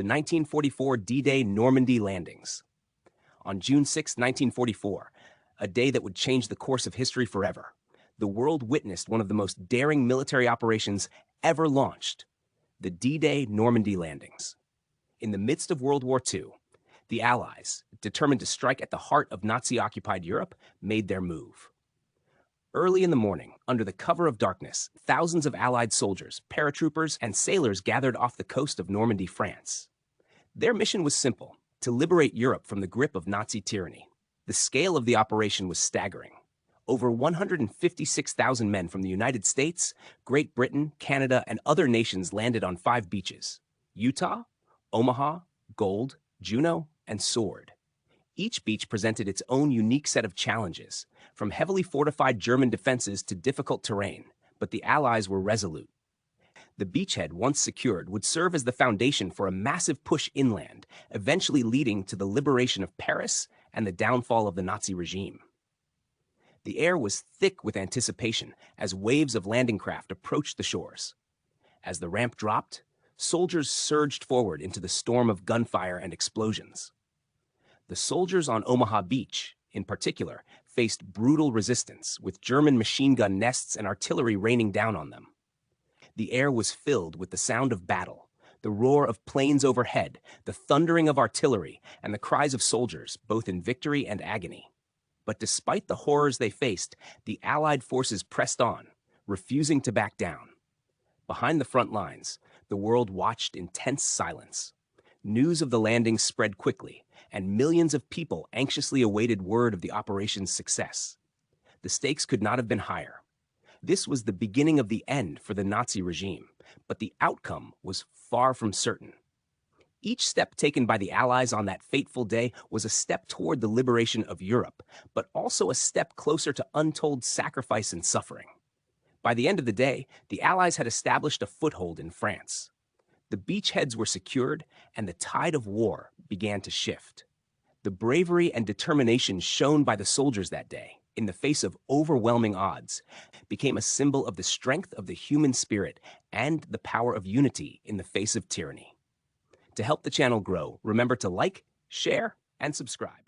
the 1944 D-Day Normandy landings. On June 6, 1944, a day that would change the course of history forever, the world witnessed one of the most daring military operations ever launched, the D-Day Normandy landings. In the midst of World War II, the Allies, determined to strike at the heart of Nazi-occupied Europe, made their move. Early in the morning, under the cover of darkness, thousands of Allied soldiers, paratroopers, and sailors gathered off the coast of Normandy, France. Their mission was simple: to liberate Europe from the grip of Nazi tyranny. The scale of the operation was staggering. Over 156,000 men from the United States, Great Britain, Canada, and other nations landed on 5 beaches: Utah, Omaha, Gold, Juno, and Sword. Each beach presented its own unique set of challenges, from heavily fortified German defenses to difficult terrain, but the Allies were resolute. The beachhead, once secured, would serve as the foundation for a massive push inland, eventually leading to the liberation of Paris and the downfall of the Nazi regime. The air was thick with anticipation as waves of landing craft approached the shores. As the ramp dropped, soldiers surged forward into the storm of gunfire and explosions. The soldiers on Omaha Beach, in particular, faced brutal resistance, with German machine gun nests and artillery raining down on them. The air was filled with the sound of battle, the roar of planes overhead, the thundering of artillery, and the cries of soldiers, both in victory and agony. But despite the horrors they faced, the Allied forces pressed on, refusing to back down. Behind the front lines, the world watched in tense silence. News of the landings spread quickly, and millions of people anxiously awaited word of the operation's success. The stakes could not have been higher. This was the beginning of the end for the Nazi regime, but the outcome was far from certain. Each step taken by the Allies on that fateful day was a step toward the liberation of Europe, but also a step closer to untold sacrifice and suffering. By the end of the day, the Allies had established a foothold in France. The beachheads were secured, and the tide of war began to shift. The bravery and determination shown by the soldiers that day, in the face of overwhelming odds, became a symbol of the strength of the human spirit and the power of unity in the face of tyranny. To help the channel grow, remember to like, share, and subscribe.